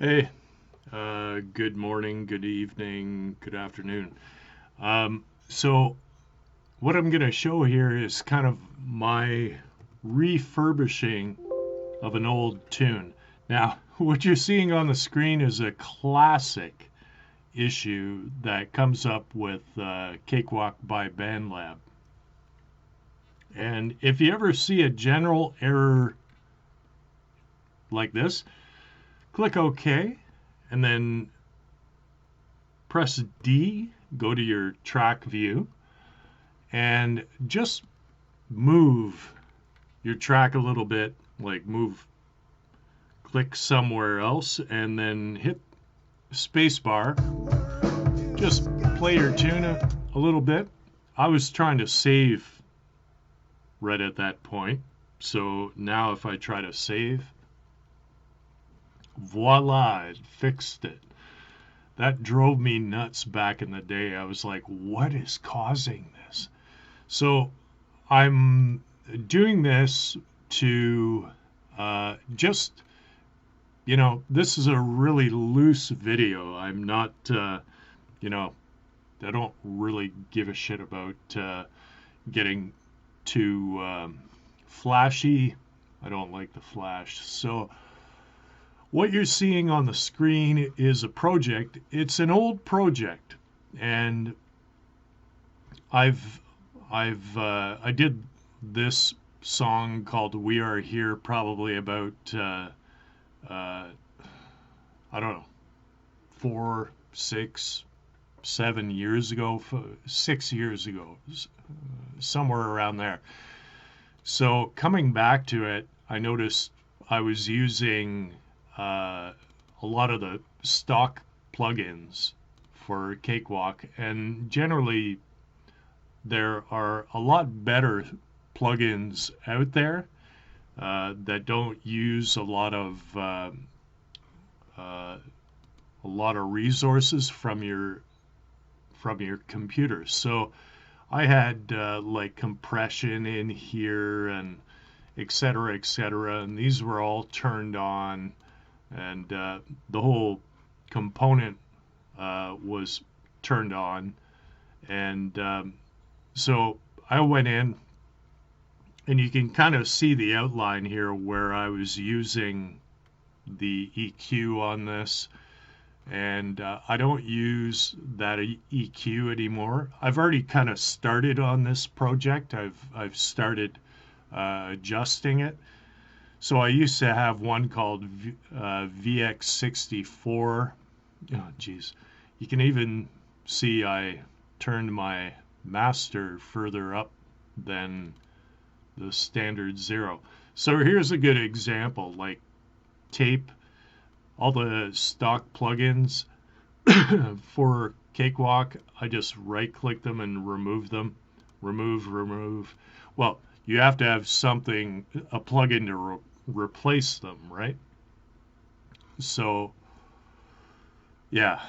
Hey, good morning, good evening, good afternoon. So, what I'm going to show here is kind of my refurbishing of an old tune. Now, what you're seeing on the screen is a classic issue that comes up with Cakewalk by BandLab. And if you ever see a general error like this, click OK and then press D, go to your track view, and just move your track a little bit, like click somewhere else, and then hit spacebar. Just play your tune a little bit. I was trying to save right at that point. So now if I try to save, voila, it fixed it. That drove me nuts back in the day. I was like, what is causing this? So I'm doing this to just, this is a really loose video. I'm not, you know, I don't really give a shit about getting too flashy. I don't like the flash. So what you're seeing on the screen is a project. It's an old project, and I've I did this song called "We Are Here" probably about I don't know, 4, 6, 7 years ago, 6 years ago, somewhere around there. So coming back to it, I noticed I was using a lot of the stock plugins for Cakewalk, and generally there are a lot better plugins out there that don't use uh, a lot of resources from your computer. So I had like compression in here and et cetera, and these were all turned on, and the whole component was turned on, and so I went in, and you can kind of see the outline here where I was using the EQ on this, and I don't use that EQ anymore. I've already kind of started on this project. I've started adjusting it. So I used to have one called VX64. Oh, geez. You can even see I turned my master further up than the standard 0. So here's a good example, like tape, all the stock plugins for Cakewalk. I just right click them and remove them. Remove. Well, you have to have something, a plugin to replace them, right? So, yeah,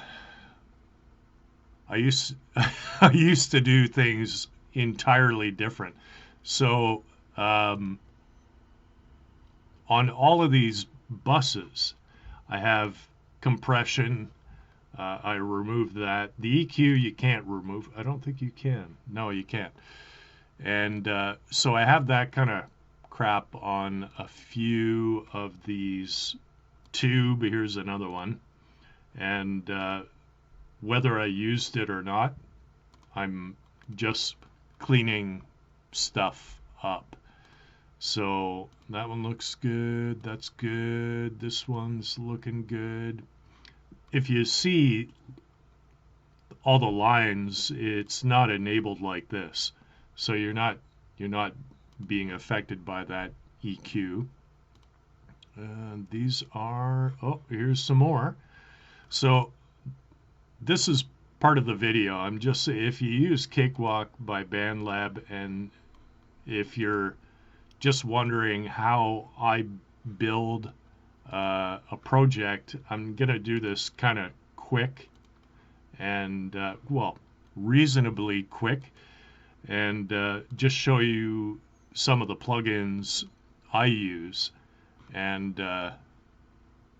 I used I used to do things entirely different. So, um, on all of these buses, I have compression. I removed that. The EQ you can't remove. I don't think you can. No, you can't. And so I have that kind of crap on a few of these tube. Here's another one. And whether I used it or not, I'm just cleaning stuff up. So that one looks good. That's good. This one's looking good. If you see all the lines, it's not enabled like this. So you're not being affected by that EQ. And these are, oh, here's some more. So this is part of the video. I'm just saying, if you use Cakewalk by BandLab, and if you're just wondering how I build a project, I'm gonna do this kind of quick and well, reasonably quick, and just show you some of the plugins I use, and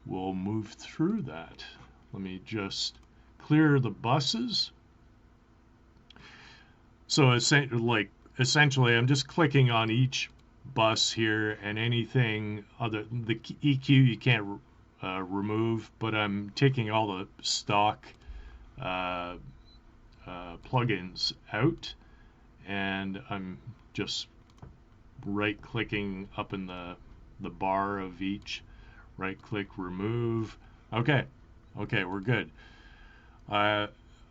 we'll move through that. Let me just clear the buses. So essentially, I'm just clicking on each bus here, and anything other the EQ you can't remove, but I'm taking all the stock plugins out, and I'm just right clicking up in the bar of each. Right click, remove. Okay, we're good.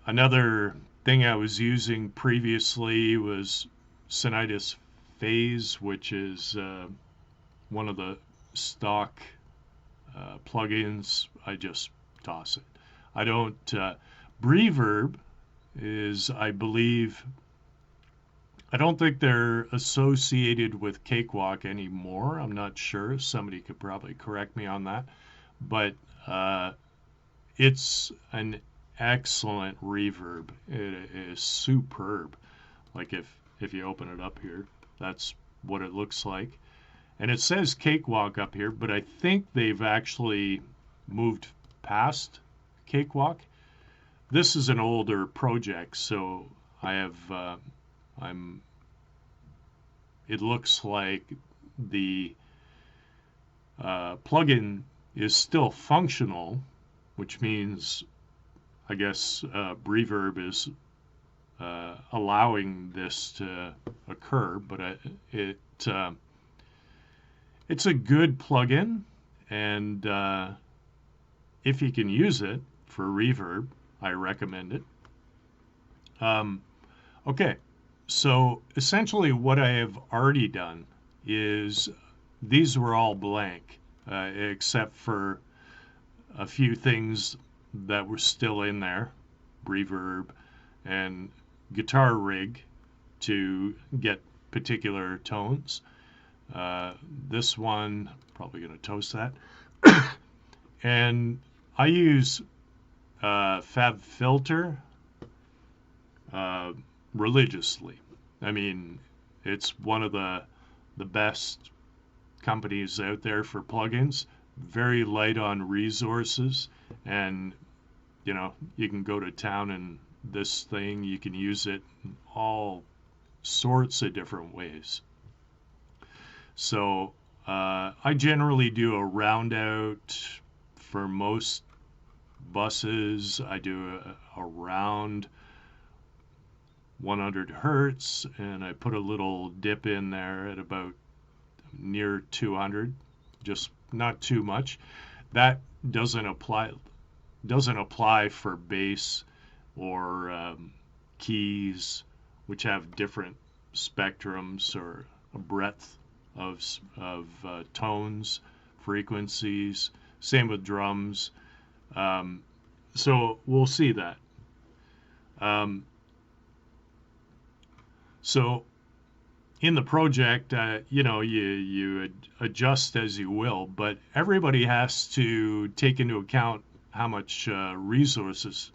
Another thing I was using previously was Sinitus Phase, which is one of the stock plugins. I just toss it. I don't. Reverb is, I believe, I don't think they're associated with Cakewalk anymore. I'm not sure. Somebody could probably correct me on that. But it's an excellent reverb. It is superb. Like if you open it up here, that's what it looks like. And it says Cakewalk up here, but I think they've actually moved past Cakewalk. This is an older project, so I have it looks like the plugin is still functional, which means I guess Reverb is allowing this to occur, but it's a good plugin, and if you can use it for reverb, I recommend it. Okay, so essentially what I have already done is these were all blank, except for a few things that were still in there, reverb and guitar rig to get particular tones. This one, probably going to toast that. And I use Fab Filter religiously. I mean, it's one of the best companies out there for plugins. Very light on resources, and you know, you can go to town in this thing. You can use it in all sorts of different ways. So I generally do a round out for most buses. I do around 100 hertz, and I put a little dip in there at about near 200, just not too much. That doesn't apply for bass or keys, which have different spectrums or a breadth of tones, frequencies. Same with drums. So we'll see that. So in the project, you know, you adjust as you will, but everybody has to take into account how much resources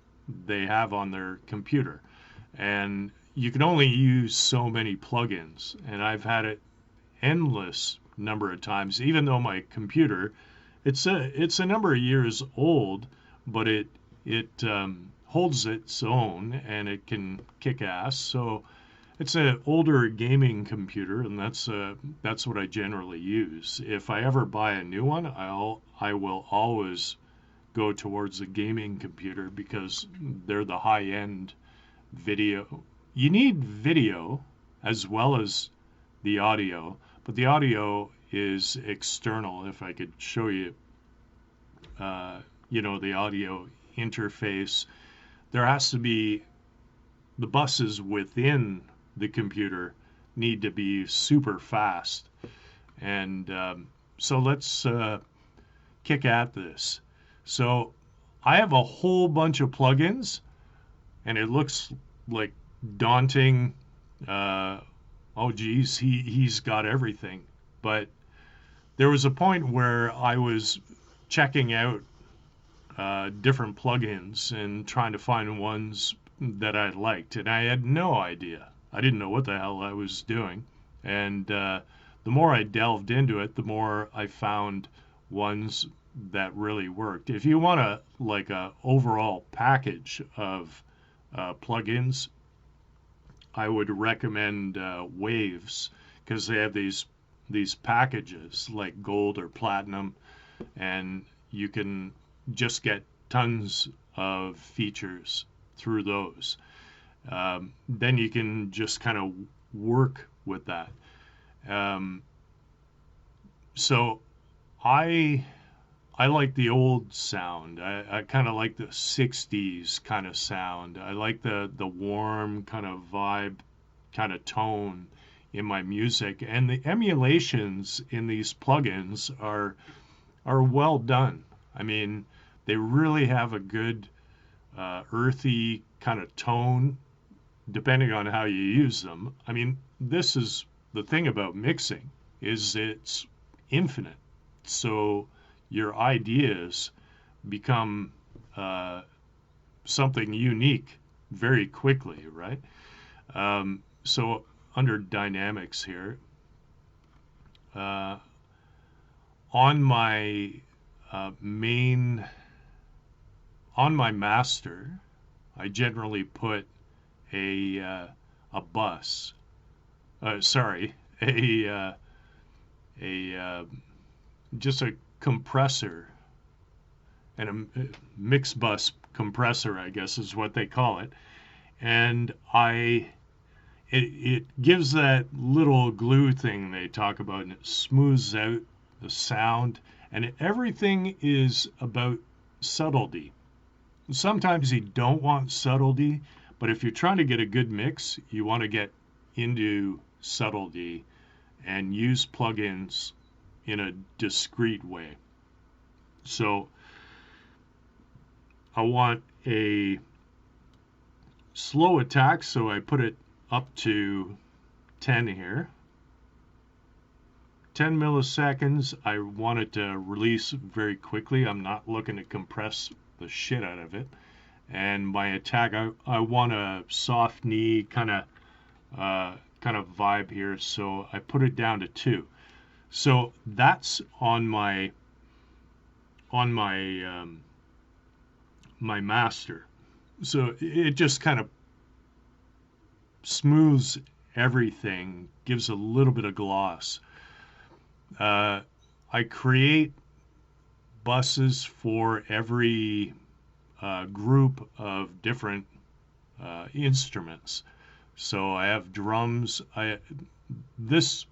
they have on their computer. And you can only use so many plugins. And I've had it endless number of times, even though my computer, it's a number of years old, but it holds its own and it can kick ass. So it's an older gaming computer, and that's what I generally use. If I ever buy a new one, I will always go towards a gaming computer because they're the high-end video. You need video as well as the audio, but the audio is external. If I could show you, you know, the audio interface, there has to be the buses within the computer need to be super fast. And so let's kick at this. So I have a whole bunch of plugins, and it looks like daunting. Oh geez, he's got everything. But there was a point where I was checking out different plugins and trying to find ones that I liked, and I had no idea. I didn't know what the hell I was doing. And the more I delved into it, the more I found ones that really worked. If you want a overall package of plugins, I would recommend Waves, because they have these packages like gold or platinum, and you can just get tons of features through those. Then you can just kind of work with that. Um, so I I like the old sound. I kind of like the 60s kind of sound. I like the warm kind of vibe, kind of tone in my music. And the emulations in these plugins are well done. I mean, they really have a good earthy kind of tone depending on how you use them. I mean, this is the thing about mixing is it's infinite. So your ideas become something unique very quickly, right? So under dynamics here, uh, on my main, on my master, I generally put a bus. Sorry, a just a compressor and a mix bus compressor, I guess is what they call it. And it gives that little glue thing they talk about, and it smooths out the sound. And everything is about subtlety. Sometimes you don't want subtlety, but if you're trying to get a good mix, you want to get into subtlety and use plugins in a discreet way. So I want a slow attack, so I put it up to 10 here. 10 milliseconds, I want it to release very quickly. I'm not looking to compress the shit out of it. And my attack, I want a soft knee kind of vibe here, so I put it down to 2. So that's on my my master. So it just kind of smooths everything, gives a little bit of gloss. I create buses for every group of different instruments. So I have drums. This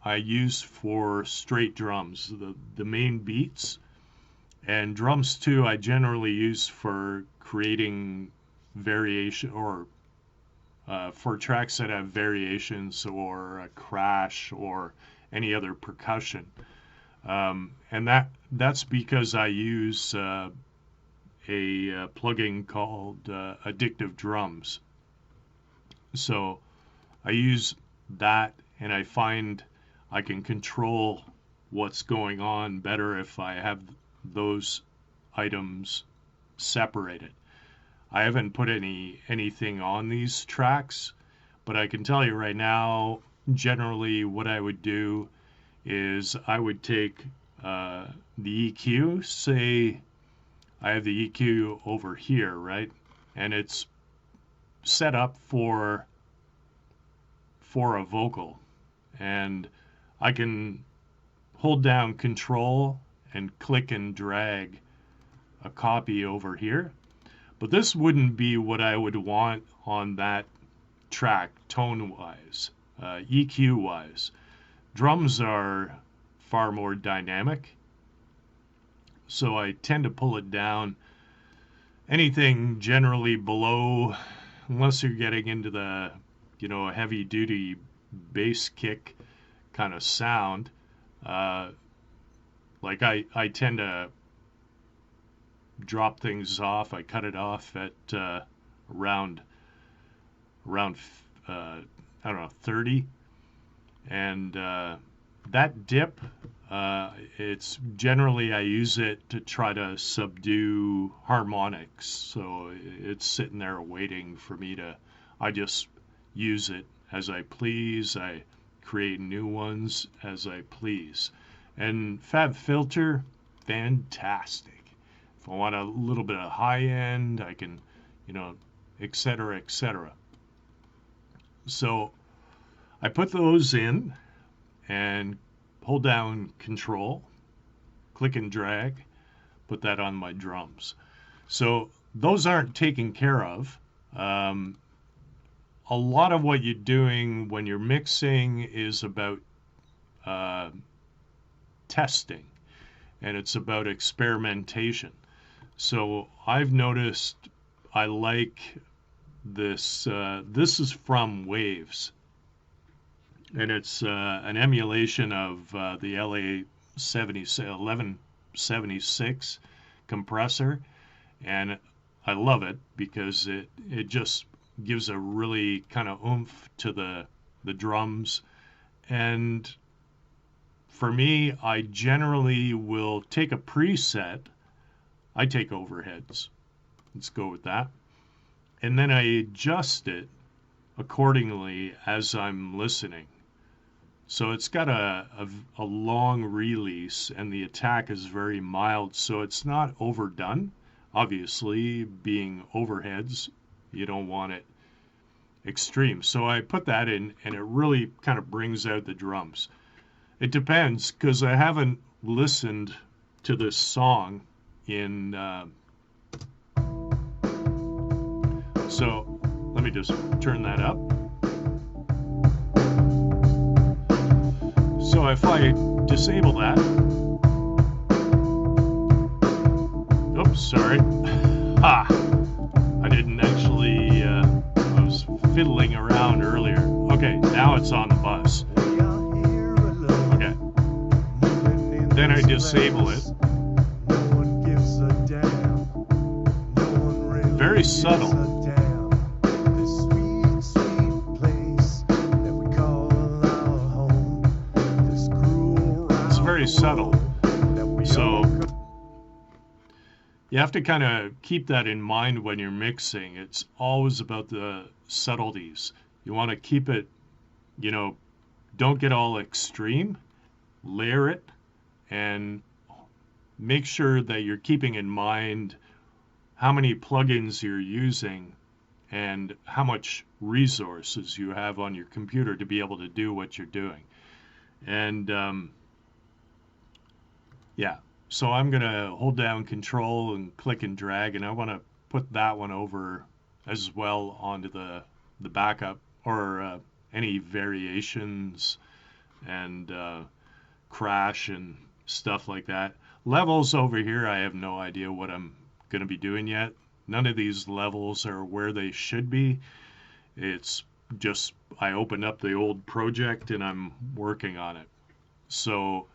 I use for straight drums, the main beats, and drums too. I generally use for creating variation or for tracks that have variations or a crash or any other percussion. And that's because I use a plugin called Addictive Drums. So I use that, and I find I can control what's going on better if I have those items separated. I haven't put anything on these tracks, but I can tell you right now, generally what I would do is I would take the EQ, say I have the EQ over here, right? And it's set up for a vocal. And I can hold down Control and click and drag a copy over here. But this wouldn't be what I would want on that track tone-wise, EQ-wise. Drums are far more dynamic, so I tend to pull it down. Anything generally below, unless you're getting into the, heavy-duty bass kick kind of sound, like I tend to drop things off. I cut it off at around I don't know, 30, and that dip, it's generally I use it to try to subdue harmonics. So it's sitting there waiting for me to. I just use it as I please. I create new ones as I please. And Fab Filter, fantastic. If I want a little bit of high end, I can, you know, etc., etc. So I put those in and hold down Control, click and drag, put that on my drums. So those aren't taken care of. Um, a lot of what you're doing when you're mixing is about uh, testing, and it's about experimentation. So I've noticed I like this. This is from Waves, and it's an emulation of the LA 1176 compressor, and I love it because it just gives a really kind of oomph to the drums. And for me, I generally will take a preset. I take overheads. Let's go with that. And then I adjust it accordingly as I'm listening. So it's got a long release, and the attack is very mild, so it's not overdone. Obviously, being overheads, you don't want it extreme. So I put that in, and it really kind of brings out the drums. It depends, because I haven't listened to this song in... so let me just turn that up. So if I disable that... Oops, sorry. Ha! I didn't actually... I was fiddling around earlier. Okay, now it's on the bus. Okay. Then I disable it. Very subtle. It's very subtle. So you have to kind of keep that in mind when you're mixing. It's always about the subtleties. You want to keep it, you know, don't get all extreme. Layer it and make sure that you're keeping in mind how many plugins you're using and how much resources you have on your computer to be able to do what you're doing. And yeah, so I'm going to hold down Control and click and drag, and I want to put that one over as well onto the backup, or any variations and crash and stuff like that. Levels over here, I have no idea what I'm going to be doing yet. None of these levels are where they should be. It's just I opened up the old project and I'm working on it. So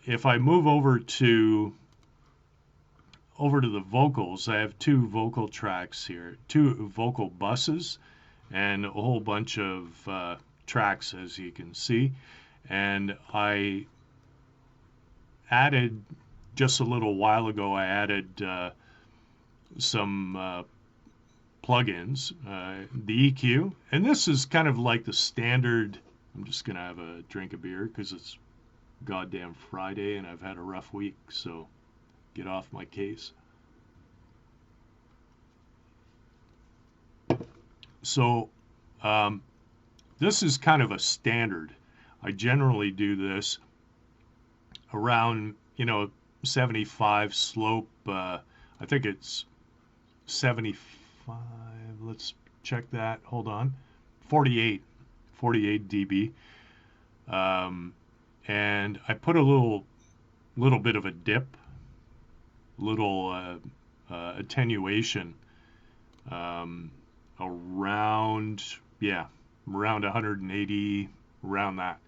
if I move over to the vocals, I have two vocal tracks here, two vocal buses, and a whole bunch of tracks, as you can see. And I added, just a little while ago, I added some plugins, the EQ, and this is kind of like the standard. I'm just gonna have a drink of beer because it's goddamn Friday and I've had a rough week, so get off my case. So this is kind of a standard. I generally do this around, 75 slope. I think it's 75. Let's check that. Hold on. 48 dB. And I put a little bit of a dip, little attenuation around 180, around that.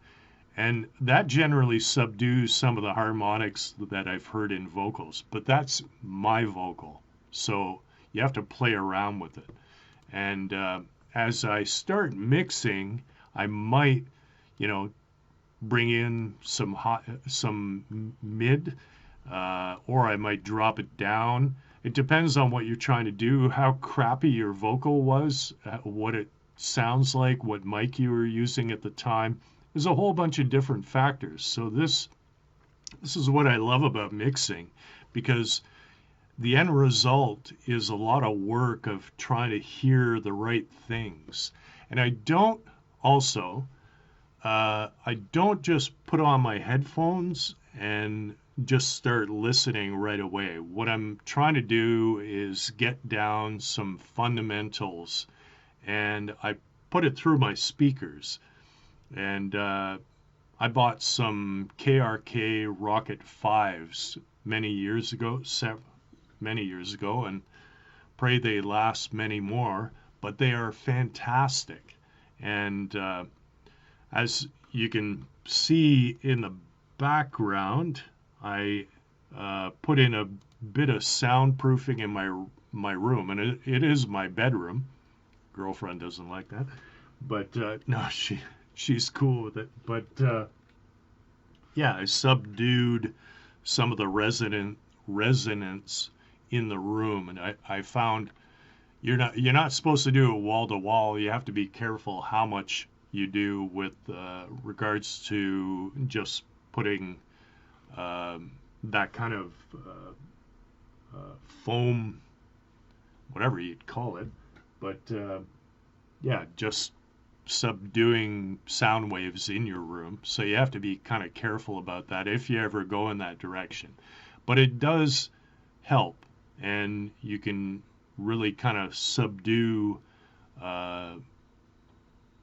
And that generally subdues some of the harmonics that I've heard in vocals, but that's my vocal. So you have to play around with it. And as I start mixing, I might, bring in some mid, or I might drop it down. It depends on what you're trying to do, how crappy your vocal was, what it sounds like, what mic you were using at the time. There's a whole bunch of different factors. So this This is what I love about mixing, because the end result is a lot of work of trying to hear the right things. And also, I don't just put on my headphones and just start listening right away. What I'm trying to do is get down some fundamentals, and I put it through my speakers. And I bought some KRK Rocket 5s many years ago, and pray they last many more. But they are fantastic. And as you can see in the background, I put in a bit of soundproofing in my room, and it is my bedroom. Girlfriend doesn't like that, but no, she's cool with it. But yeah, I subdued some of the resonance in the room, and I found you're not supposed to do it wall to wall. You have to be careful how much you do with regards to just putting that kind of foam, whatever you'd call it. But yeah, just subduing sound waves in your room. So you have to be kind of careful about that if you ever go in that direction. But it does help, and you can really kind of subdue uh,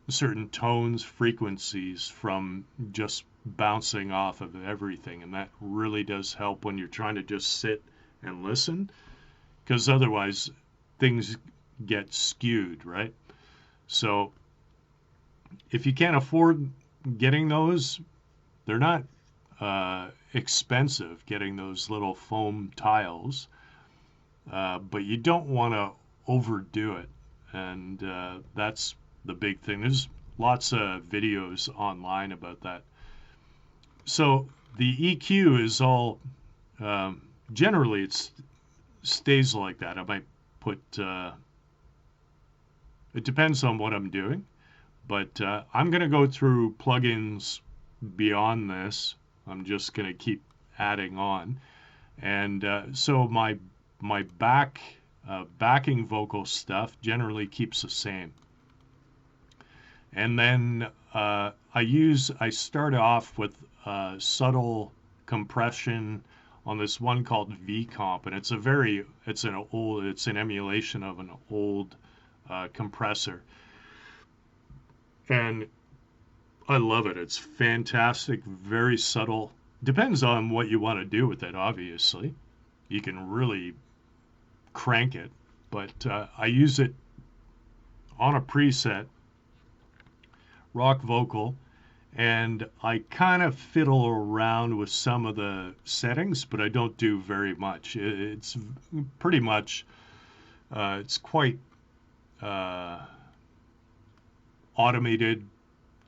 certain tones, frequencies from just bouncing off of everything. And that really does help when you're trying to just sit and listen, because otherwise things get skewed, right? So if you can't afford getting those, they're not expensive, getting those little foam tiles, but you don't want to overdo it. And that's the big thing. There's lots of videos online about that. So the EQ is all, generally it stays like that. I might put, it depends on what I'm doing, but I'm going to go through plugins beyond this. I'm just going to keep adding on. And so my backing vocal stuff generally keeps the same. And then I start off with subtle compression on this one called V-Comp, and it's an emulation of an old compressor, and I love it. It's fantastic, very subtle. Depends on what you want to do with it, obviously. You can really crank it, but I use it on a preset, rock vocal, and I kind of fiddle around with some of the settings, but I don't do very much. It's pretty much, it's quite automated,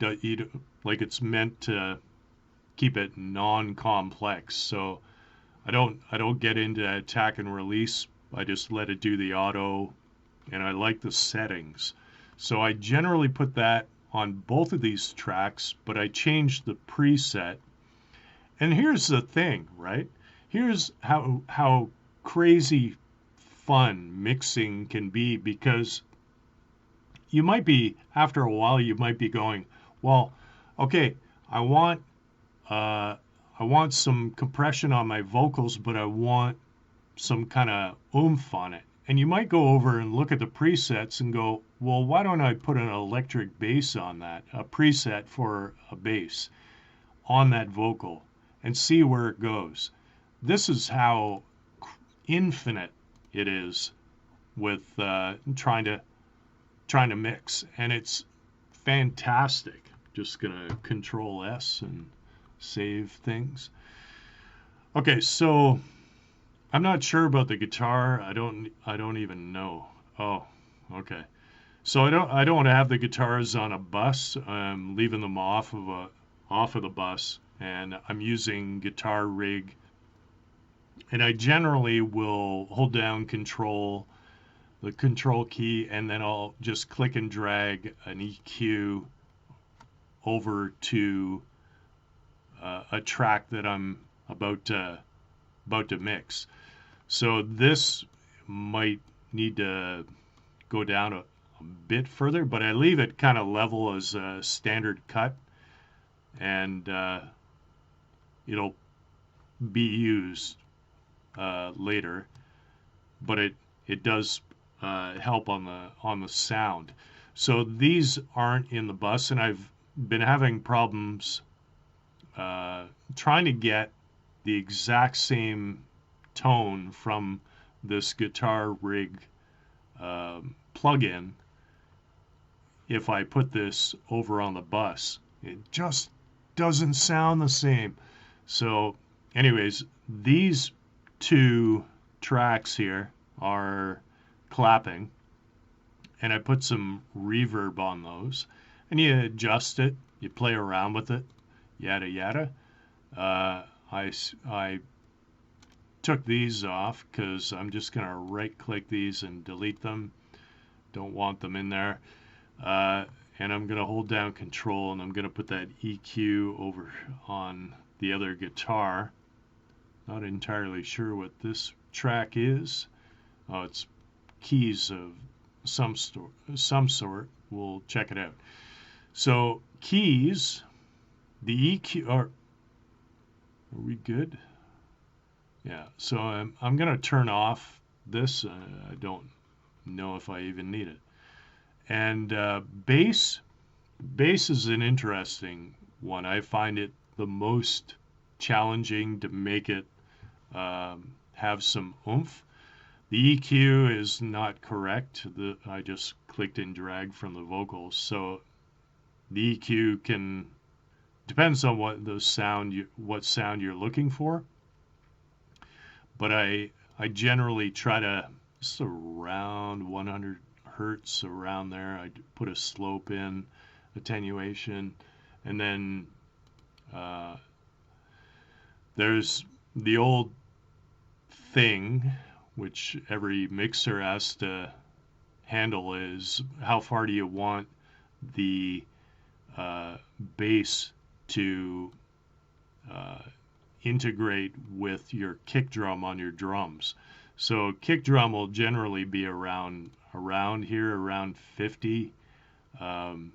like it's meant to keep it non-complex. So I don't get into attack and release. I just let it do the auto, and I like the settings. So I generally put that on both of these tracks, but I changed the preset. And here's the thing, right? Here's how crazy fun mixing can be, because you might be, after a while, you might be going, well, okay, I want some compression on my vocals, but I want some kind of oomph on it. And you might go over and look at the presets and go, well, why don't I put an electric bass on that, a preset for a bass on that vocal, and see where it goes. This is how infinite it is with trying to mix, and it's fantastic. Just gonna Control S and save things. Okay, so I'm not sure about the guitar. I don't even know. Oh, okay. So I don't have the guitars on a bus. I'm leaving them off of the bus, and I'm using Guitar Rig. And I generally will hold down the control key, and then I'll just click and drag an EQ over to a track that I'm about to mix. So this might need to go down a bit further, but I leave it kind of level as a standard cut, and it'll be used later. But it does help on the sound. So these aren't in the bus, and I've been having problems trying to get the exact same tone from this guitar rig plug-in if I put this over on the bus. It just doesn't sound the same. So anyways, these two tracks here are clapping, and I put some reverb on those, and you adjust it, you play around with it, yada yada. I took these off because I'm just going to right click these and delete them. Don't want them in there. And I'm going to hold down control, and I'm going to put that EQ over on the other guitar. Not entirely sure what this track is. Oh, it's keys of some sort. We'll check it out. So keys, the EQ are we good? Yeah. So I'm going to turn off this. I don't know if I even need it. And bass is an interesting one. I find it the most challenging to make it have some oomph. The EQ is not correct. I just clicked and dragged from the vocals. So the EQ depends on what sound you're looking for. But I generally try to just around 100 hertz, around there. I put a slope in, attenuation, and then there's the old thing which every mixer has to handle, is how far do you want the bass to integrate with your kick drum on your drums. So kick drum will generally be around here, around 50, and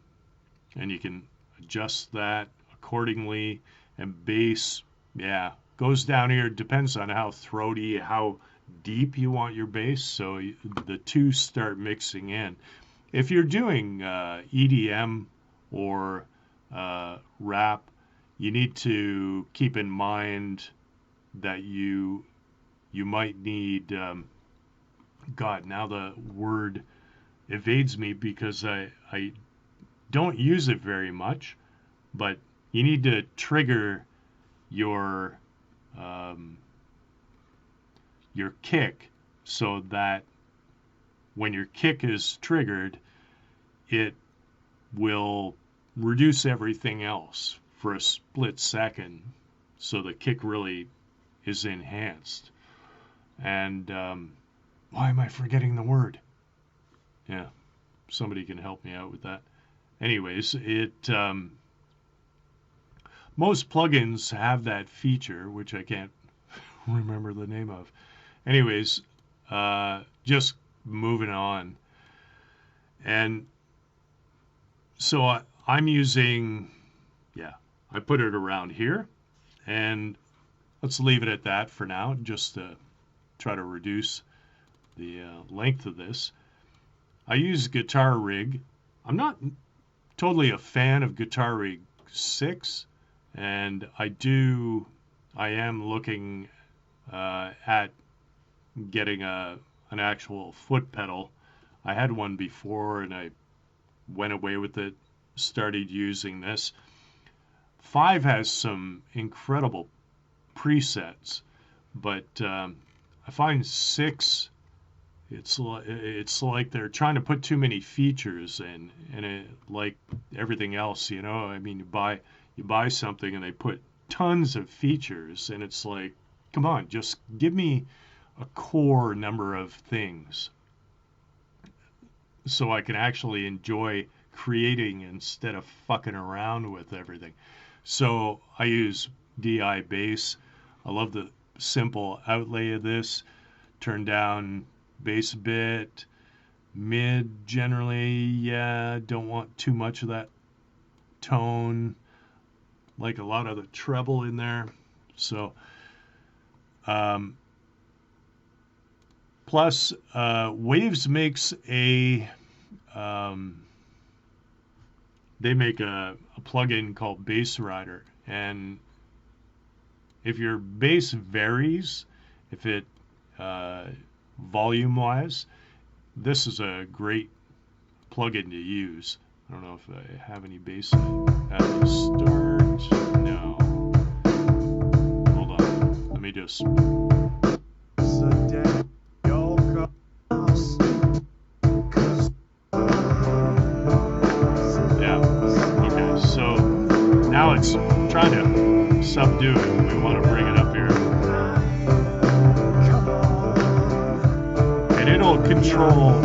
you can adjust that accordingly. And bass, yeah, goes down here. Depends on how throaty, how deep you want your bass. So the two start mixing in. If you're doing EDM or rap, you need to keep in mind that you might need God, now the word evades me because I don't use it very much, but you need to trigger your kick so that when your kick is triggered, it will reduce everything else for a split second, so the kick really is enhanced. And why am I forgetting the word? Yeah, somebody can help me out with that. Anyways, most plugins have that feature, which I can't remember the name of. Anyways, just moving on. And so I'm using, I put it around here, and let's leave it at that for now, just to try to reduce the length of this. I use Guitar Rig. I'm not totally a fan of Guitar Rig 6, and I am looking at getting an actual foot pedal. I had one before, and I went away with it, started using this. 5 has some incredible presets, but I find 6, it's like they're trying to put too many features in, and it, like everything else, I mean, you buy something and they put tons of features, and it's like, come on, just give me a core number of things so I can actually enjoy creating instead of fucking around with everything. So I use DI bass. I love the simple outlay of this. Turn down bass a bit, mid generally, yeah, don't want too much of that tone, like a lot of the treble in there. So plus Waves makes they make a plugin called Bass Rider, and if your bass varies, if it volume wise, this is a great plugin to use. I don't know if I have any bass at the start. No. Hold on. Let me just. Yeah. Okay. So now it's trying to subdue it. We want to bring it up here. And it'll control.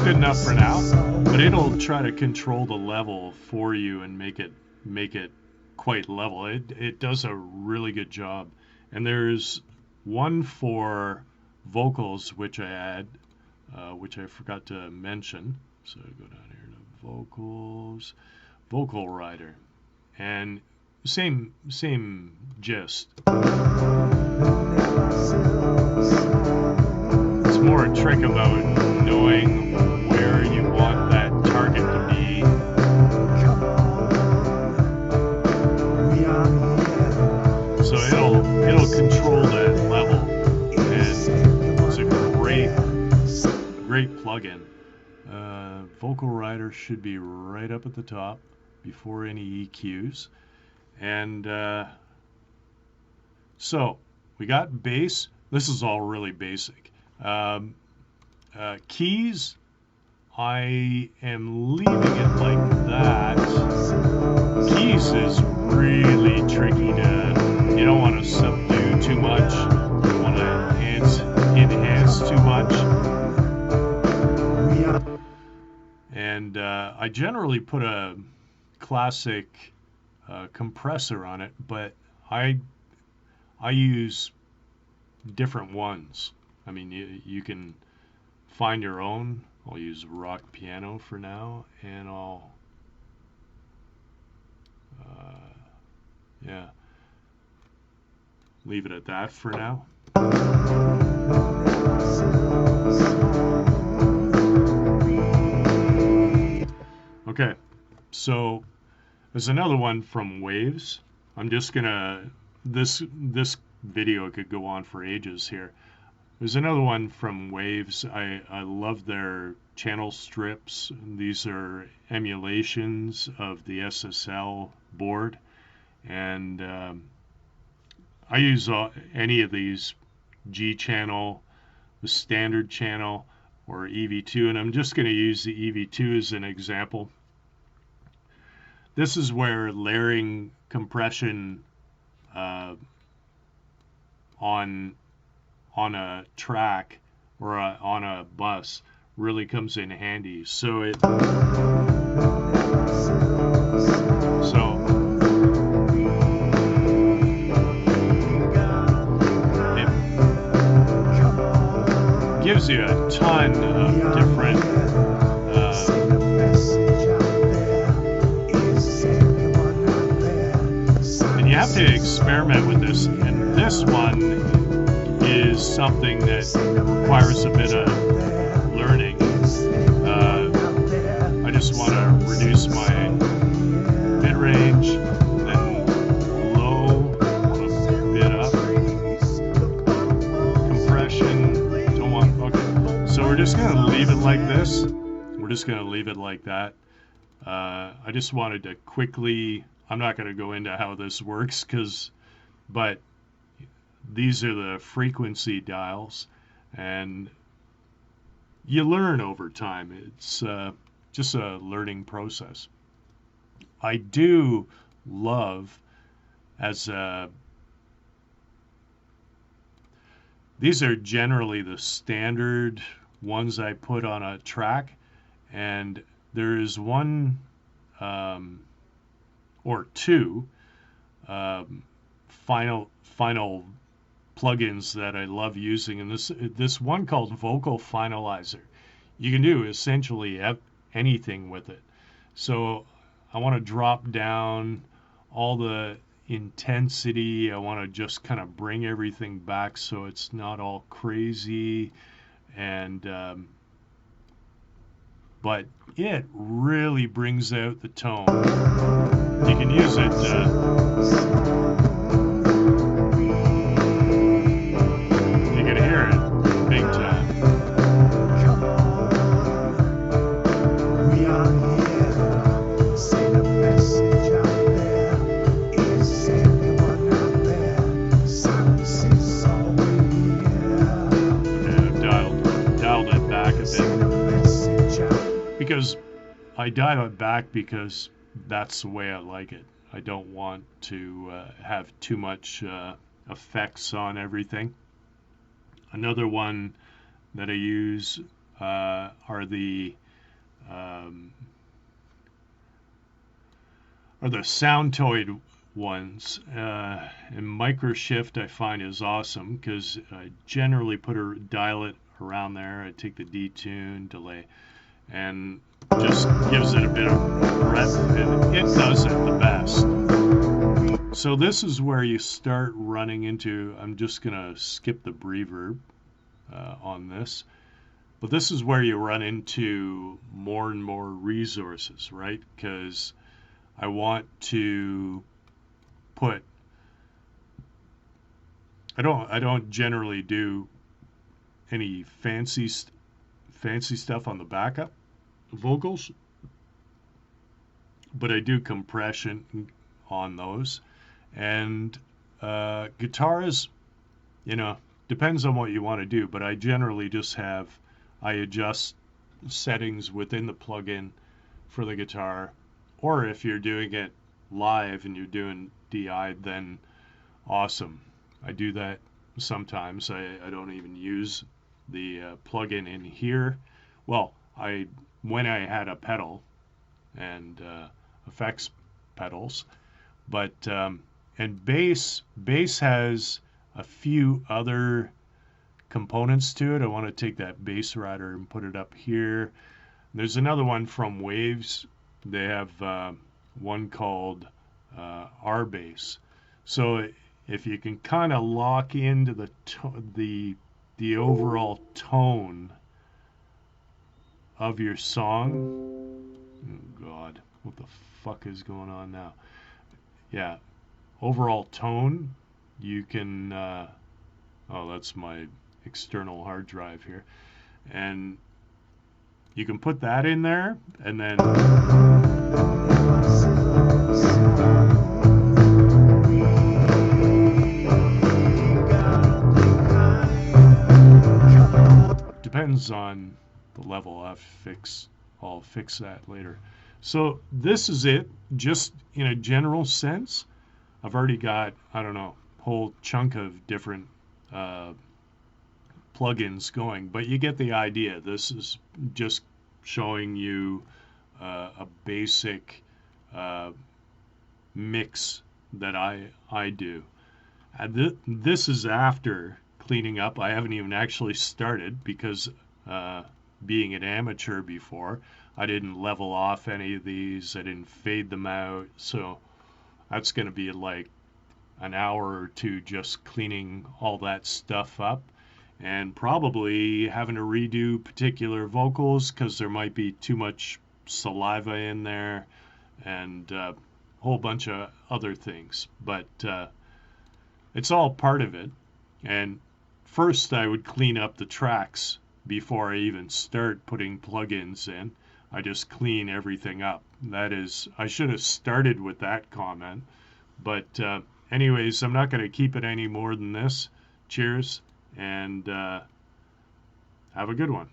Good enough for now, but it'll try to control the level for you and make it quite level. It does a really good job. And there's one for vocals which I add, which I forgot to mention. So I go down here to vocals, vocal rider, and same gist. It's more a trick about knowing where you want that target to be. So it'll control that level, and it's a great plugin. Vocal rider should be right up at the top before any EQs, and so we got bass. This is all really basic. Keys, I am leaving it like that. Keys is really tricky to, you don't want to subdue too much, you don't want to enhance too much. And I generally put a classic compressor on it, but I use different ones. I mean, you can find your own. I'll use rock piano for now, and I'll yeah, leave it at that for now. Okay, so there's another one from Waves. I'm just gonna, this video could go on for ages here. There's another one from Waves. I love their channel strips. These are emulations of the SSL board, and I use any of these, G channel, the standard channel, or EV2, and I'm just going to use the EV2 as an example. This is where layering compression on a track or on a bus really comes in handy. So it gives you a ton of different and you have to experiment with this, and this one is something that requires a bit of learning. I just want to reduce my mid-range, then low, a bit up, compression, don't want, okay. So we're just going to leave it like this. We're just going to leave it like that. I just wanted to quickly, I'm not going to go into how this works, but these are the frequency dials, and you learn over time. It's just a learning process. I do love, these are generally the standard ones I put on a track, and there is one or two final plugins that I love using, and this one called Vocal Finalizer. You can do essentially anything with it. So I want to drop down all the intensity. I want to just kind of bring everything back so it's not all crazy, and but it really brings out the tone. You can use it. You can hear it big time. Because I dial it back because that's the way I like it. I don't want to have too much effects on everything. Another one that I use are the Soundtoid ones. And Microshift I find is awesome because I generally dial it around there. I take the detune, delay, and just gives it a bit of breadth, and it does it the best. So this is where you start running into, I'm just going to skip the reverb on this, but this is where you run into more and more resources, right? Because I want to put, I don't generally do any fancy stuff on the backup vocals, but I do compression on those. And guitars, depends on what you want to do, but I generally just I adjust settings within the plugin for the guitar, or if you're doing it live and you're doing DI, then awesome. I do that sometimes. I don't even use the plugin in here. Well, when I had a pedal and effects pedals, but and bass has a few other components to it. I want to take that bass rider and put it up here. There's another one from Waves. They have one called R-Bass. So if you can kind of lock into the overall tone of your song. Oh God, what the fuck is going on now? Yeah, overall tone, you can, oh, that's my external hard drive here, and you can put that in there, and then depends on the level. I'll fix that later. So this is it, just in a general sense. I've already got, I don't know, a whole chunk of different plugins going, but you get the idea. This is just showing you a basic mix that I do. And this is after cleaning up. I haven't even actually started because being an amateur before, I didn't level off any of these. I didn't fade them out. So that's going to be like an hour or two just cleaning all that stuff up, and probably having to redo particular vocals because there might be too much saliva in there and a whole bunch of other things. But it's all part of it. And first I would clean up the tracks before I even start putting plugins in. I just clean everything up. That is, I should have started with that comment. But anyways, I'm not going to keep it any more than this. Cheers, and have a good one.